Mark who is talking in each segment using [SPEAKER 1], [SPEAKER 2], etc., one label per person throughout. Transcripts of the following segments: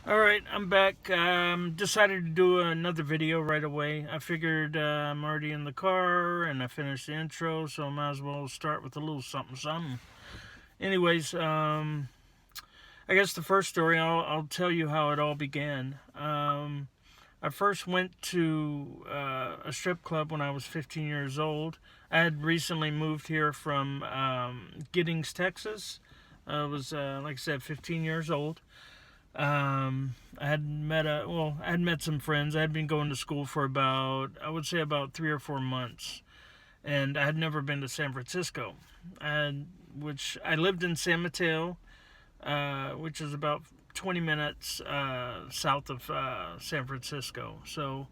[SPEAKER 1] Alright, I'm back. Decided to do another video right away. I figured I'm already in the car and I finished the intro, so I might as well start with a little something something. Anyways, I guess the first story, I'll tell you how it all began. I first went to a strip club when I was 15 years old. I had recently moved here from Giddings, Texas. I was, like I said, 15 years old. I had met some friends. I had been going to school for about, I would say about 3 or 4 months, and I had never been to San Francisco, which I lived in San Mateo, which is about 20 minutes south of San Francisco. So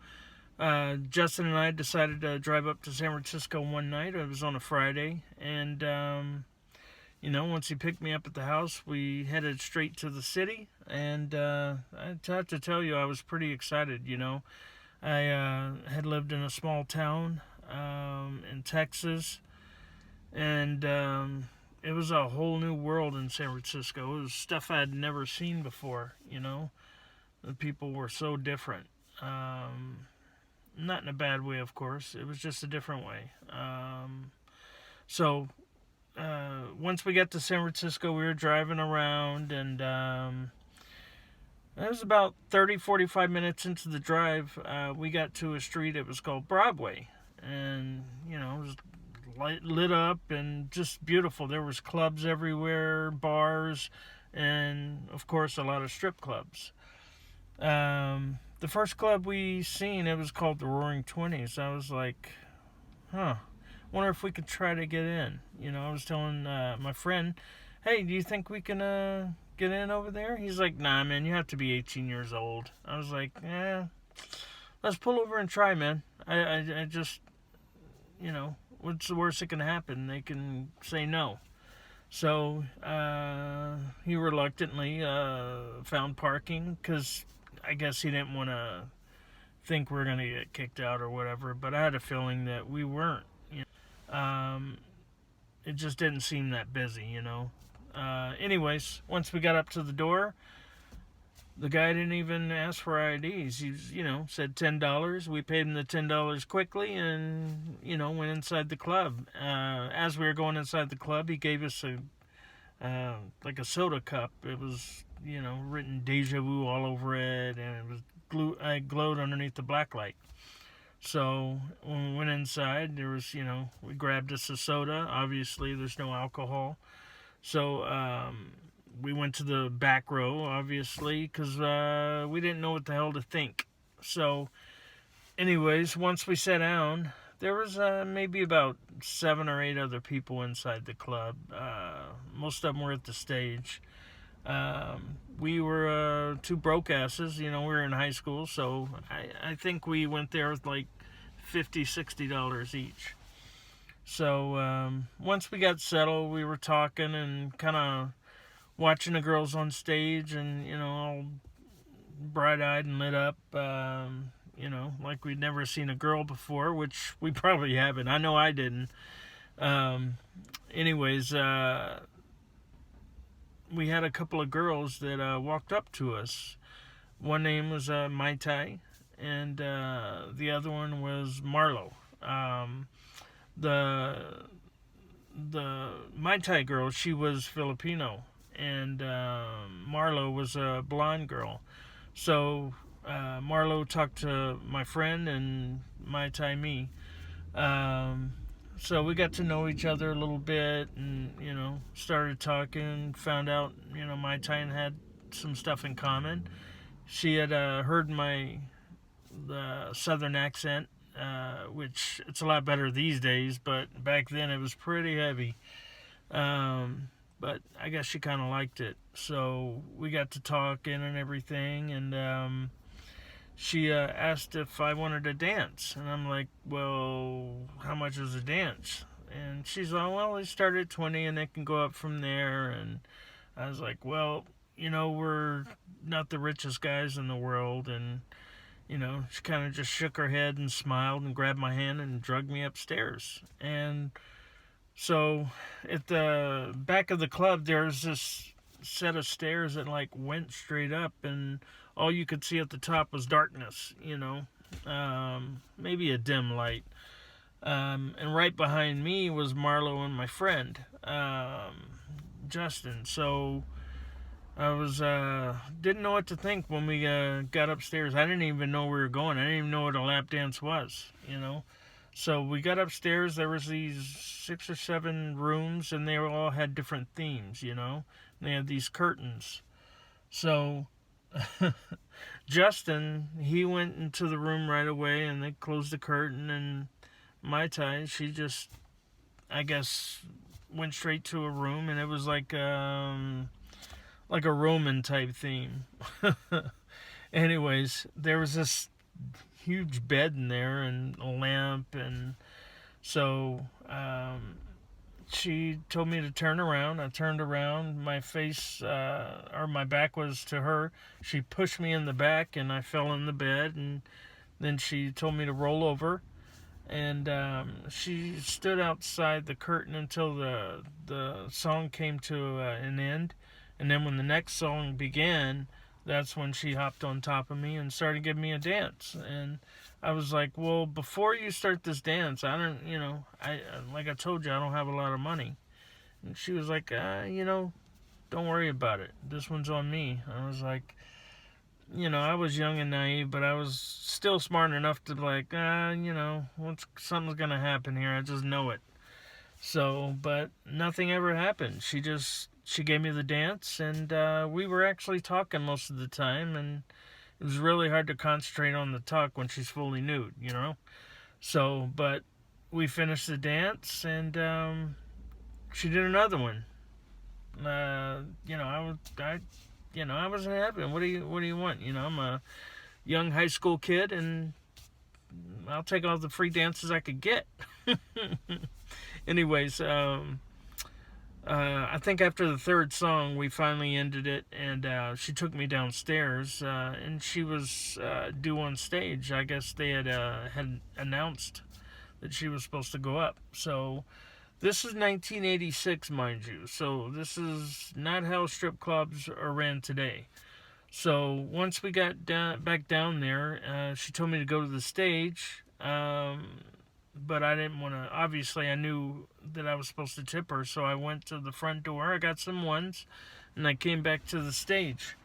[SPEAKER 1] Justin and I decided to drive up to San Francisco one night. It was on a Friday, and once he picked me up at the house, we headed straight to the city. And I have to tell you, I was pretty excited. I had lived in a small town in Texas, and it was a whole new world in San Francisco. It was stuff I had never seen before. The people were so different. Not in a bad way, of course. It was just a different way. So once we got to San Francisco, we were driving around, and it was about 30-45 minutes into the drive. We got to a street. It was called Broadway, and it was lit up and just beautiful. There was clubs everywhere, bars, and of course a lot of strip clubs. The first club we seen, it was called the Roaring Twenties. I was like, huh, wonder if we could try to get in. I was telling my friend, hey, do you think we can get in over there? He's like, nah, man, you have to be 18 years old. I was like, let's pull over and try, man. I just, what's the worst that can happen? They can say no. So he reluctantly found parking because I guess he didn't want to think we're going to get kicked out or whatever. But I had a feeling that we weren't. It just didn't seem that busy. Anyways, once we got up to the door, the guy didn't even ask for IDs. He, said $10. We paid him the $10 quickly, and went inside the club. As we were going inside the club, he gave us like a soda cup. It was written "Deja Vu" all over it, and it was glowed underneath the black light. So when we went inside, there was, we grabbed us a soda. Obviously, there's no alcohol. So we went to the back row, obviously, because we didn't know what the hell to think. So, anyways, once we sat down, there was maybe about 7 or 8 other people inside the club. Most of them were at the stage. We were two broke asses. We were in high school, so I think we went there with like $50-$60 each. So once we got settled, we were talking and kind of watching the girls on stage, and all bright-eyed and lit up. Like we'd never seen a girl before, which we probably haven't. I know I didn't. Anyways, we had a couple of girls that walked up to us. One name was Mai Tai, and the other one was Marlo. The Mai Tai girl, she was Filipino, and Marlo was a blonde girl. So Marlo talked to my friend, and Mai Tai me. So we got to know each other a little bit, and started talking. Found out Mai Tai had some stuff in common. She had heard the southern accent, which it's a lot better these days, but back then it was pretty heavy. But I guess she kind of liked it. So we got to talking and everything, and she asked if I wanted to dance. And I'm like, well, how much is a dance? And she's like, well, they start at 20 and they can go up from there. And I was like, well, we're not the richest guys in the world. And, she kind of just shook her head and smiled and grabbed my hand and dragged me upstairs. And so at the back of the club, there's this set of stairs that like went straight up, and all you could see at the top was darkness, maybe a dim light. And right behind me was Marlo and my friend, Justin. So I was didn't know what to think when we got upstairs. I didn't even know where we were going. I didn't even know what a lap dance was. So we got upstairs. There was these 6 or 7 rooms, and they all had different themes. They had these curtains. So Justin, he went into the room right away, and they closed the curtain, and Mai Tai, she just, I guess, went straight to a room, and it was like a Roman type theme. Anyways, there was this huge bed in there and a lamp, and so she told me to turn around. I turned around. My face, or my back was to her. She pushed me in the back, and I fell in the bed, and then she told me to roll over. And she stood outside the curtain until the song came to an end. And then when the next song began, that's when she hopped on top of me and started giving me a dance. And I was like, well, before you start this dance, I don't, like I told you, I don't have a lot of money. And she was like, don't worry about it. This one's on me. I was like, I was young and naive, but I was still smart enough to be like, something's going to happen here. I just know it. So, but nothing ever happened. She gave me the dance, and we were actually talking most of the time, and it was really hard to concentrate on the talk when she's fully nude, So, but we finished the dance, and she did another one. I wasn't happy. What do you want? I'm a young high school kid, and I'll take all the free dances I could get. Anyways, I think after the third song, we finally ended it, and she took me downstairs, and she was due on stage. I guess they had announced that she was supposed to go up. So this is 1986, mind you. So this is not how strip clubs are ran today. So once we got back down there, she told me to go to the stage. But I didn't want to. Obviously, I knew that I was supposed to tip her, so I went to the front door. I got some ones, and I came back to the stage.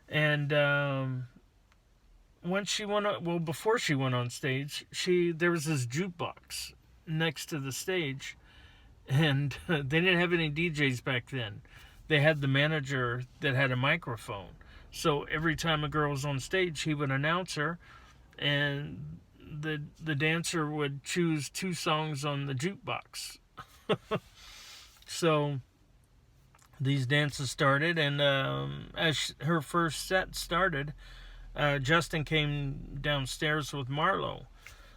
[SPEAKER 1] And once she before she went on stage, there was this jukebox next to the stage, and they didn't have any DJs back then. They had the manager that had a microphone. So every time a girl was on stage, he would announce her, and the dancer would choose 2 songs on the jukebox. So these dances started, and as her first set started, Justin came downstairs with Marlo.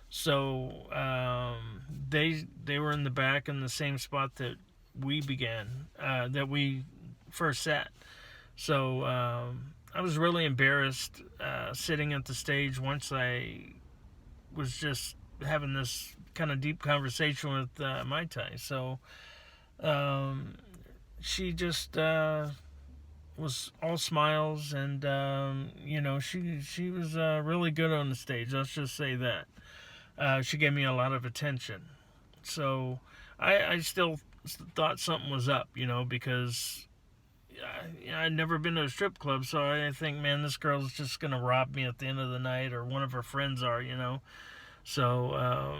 [SPEAKER 1] So they were in the back in the same spot that we that we first sat. So I was really embarrassed sitting at the stage once I was just having this kind of deep conversation with Mai Tai. So she just was all smiles, and she was really good on the stage. Let's just say that. She gave me a lot of attention. So I still thought something was up, because I'd never been to a strip club, so I think, man, this girl's just going to rob me at the end of the night, or one of her friends are, So,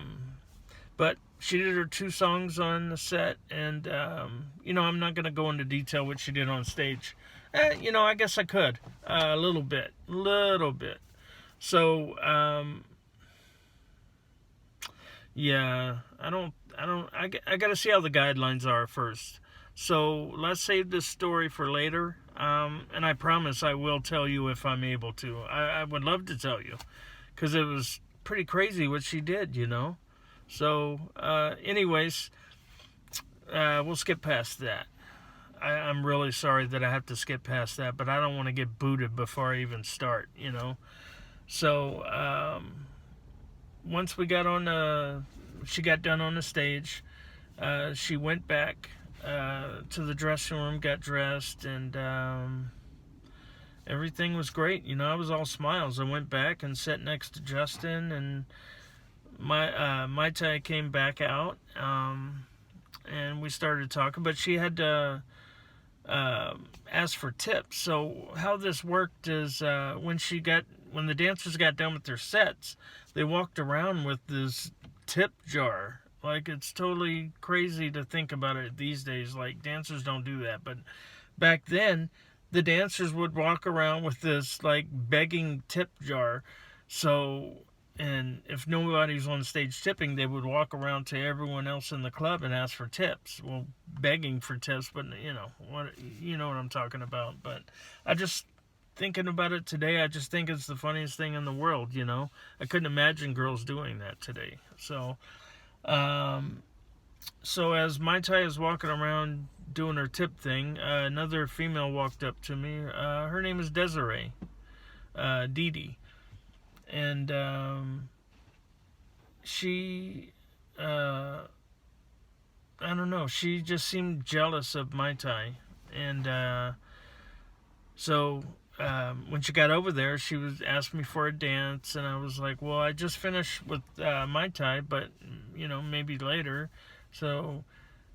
[SPEAKER 1] but she did her 2 songs on the set, and, I'm not going to go into detail what she did on stage. I guess I could, a little bit. So, yeah, I got to see how the guidelines are first. So let's save this story for later, and I promise I will tell you if I'm able to. I would love to tell you, because it was pretty crazy what she did, So, anyways, we'll skip past that. I'm really sorry that I have to skip past that, but I don't want to get booted before I even start, So, once we got she got done on the stage, she went back to the dressing room, got dressed, and everything was great. I was all smiles. I went back and sat next to Justin, and Mai Tai came back out, and we started talking. But she had to ask for tips. So how this worked is when the dancers got done with their sets, they walked around with this tip jar. Like, it's totally crazy to think about it these days. Like, dancers don't do that, but back then the dancers would walk around with this like begging tip jar. So, and if nobody was on stage tipping, they would walk around to everyone else in the club and ask for tips. Well, begging for tips, but what I'm talking about. But I just, thinking about it today, I just think it's the funniest thing in the world. I couldn't imagine girls doing that today. So as Mai Tai is walking around doing her tip thing, another female walked up to me. Her name is Desiree, Dee. And she, I don't know, she just seemed jealous of Mai Tai. And so when she got over there, she was asked me for a dance, and I was like, well, I just finished with Mai Tai, but maybe later. So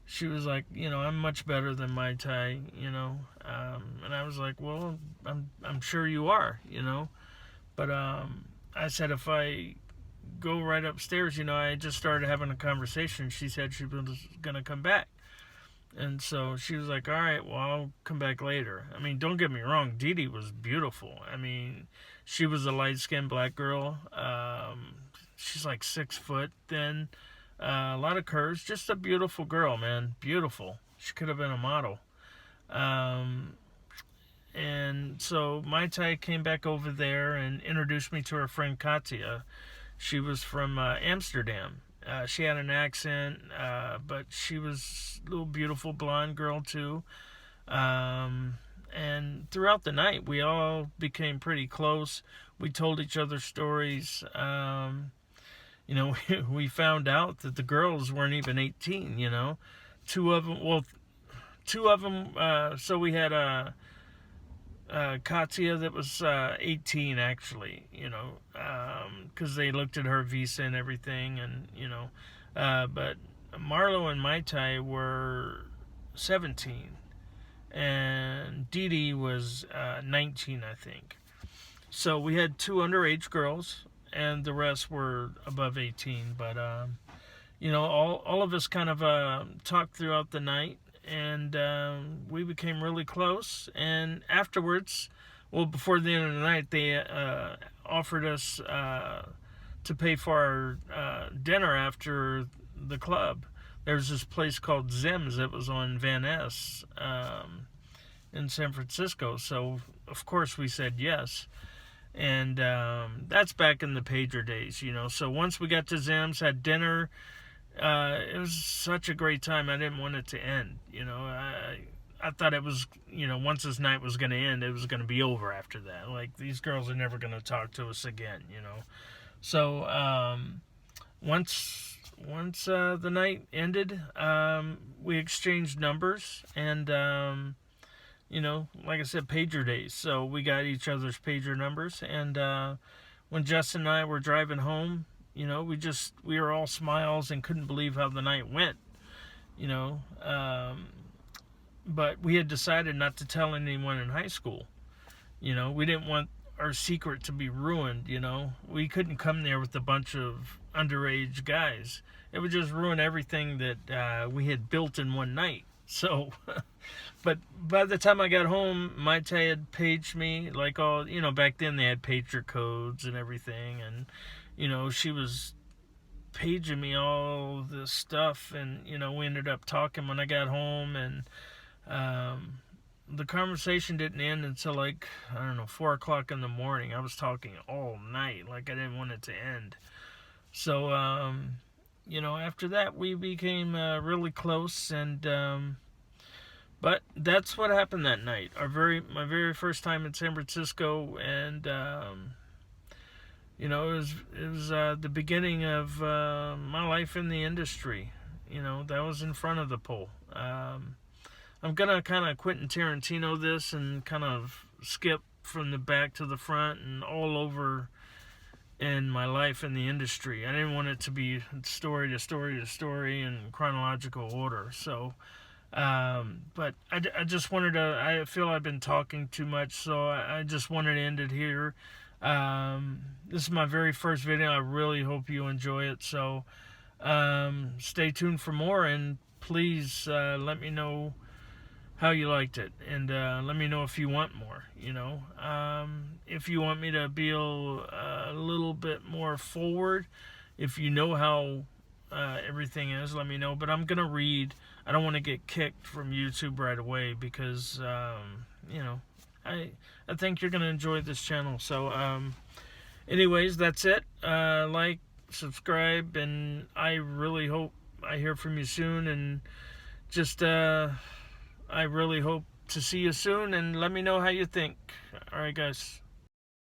[SPEAKER 1] she was like, I'm much better than Mai Tai, and I was like, well, I'm sure you are, but I said, if I go right upstairs, I just started having a conversation. She said she was gonna come back. And so she was like, all right, well, I'll come back later. I mean, don't get me wrong, Dee Dee was beautiful. I mean, she was a light-skinned black girl. She's like 6 foot, thin, a lot of curves. Just a beautiful girl, man. Beautiful. She could have been a model. And so Mai Tai came back over there and introduced me to her friend Katya. She was from Amsterdam. She had an accent, but she was a little beautiful blonde girl too. And throughout the night, we all became pretty close. We told each other stories. We found out that the girls weren't even 18. Two of them. So we had Katya that was 18 actually, because they looked at her visa and everything, and but Marlo and Mai Tai were 17, and Dee Dee was 19, I think. So we had 2 underage girls, and the rest were above 18. But all of us kind of talked throughout the night. And we became really close. And afterwards, well, before the end of the night, they offered us to pay for our dinner after the club. There's this place called Zim's that was on Van Ness in San Francisco. So, of course, we said yes. And that's back in the pager days, So once we got to Zim's, had dinner, it was such a great time. I didn't want it to end. I thought it was, once this night was going to end, it was going to be over after that. Like, these girls are never going to talk to us again, So, once the night ended, we exchanged numbers, and, like I said, pager days. So we got each other's pager numbers, and when Justin and I were driving home, we were all smiles and couldn't believe how the night went, but we had decided not to tell anyone in high school. We didn't want our secret to be ruined. We couldn't come there with a bunch of underage guys. It would just ruin everything that we had built in one night. So, but by the time I got home, Mai Tai had paged me, like all, back then they had pager codes and everything, and she was paging me all this stuff, and we ended up talking when I got home, and the conversation didn't end until 4 o'clock in the morning. I was talking all night, like I didn't want it to end. So after that we became really close, and but that's what happened that night. My very first time in San Francisco, and it was the beginning of my life in the industry. You know, that was in front of the pole. I'm gonna kind of Quentin Tarantino this and kind of skip from the back to the front and all over in my life in the industry. I didn't want it to be story to story to story in chronological order. So, but I just wanted to, I feel I've been talking too much, so I just wanted to end it here. This is my very first video. I really hope you enjoy it. So, stay tuned for more, and please let me know how you liked it, and let me know if you want more. You know, if you want me to be a little bit more forward, if you know how everything is, let me know. But I'm gonna read. I don't want to get kicked from YouTube right away because you know, I think you're gonna enjoy this channel. So anyways, that's it. Like, subscribe, and I really hope I hear from you soon, and just I really hope to see you soon, and let me know how you think. Alright, guys.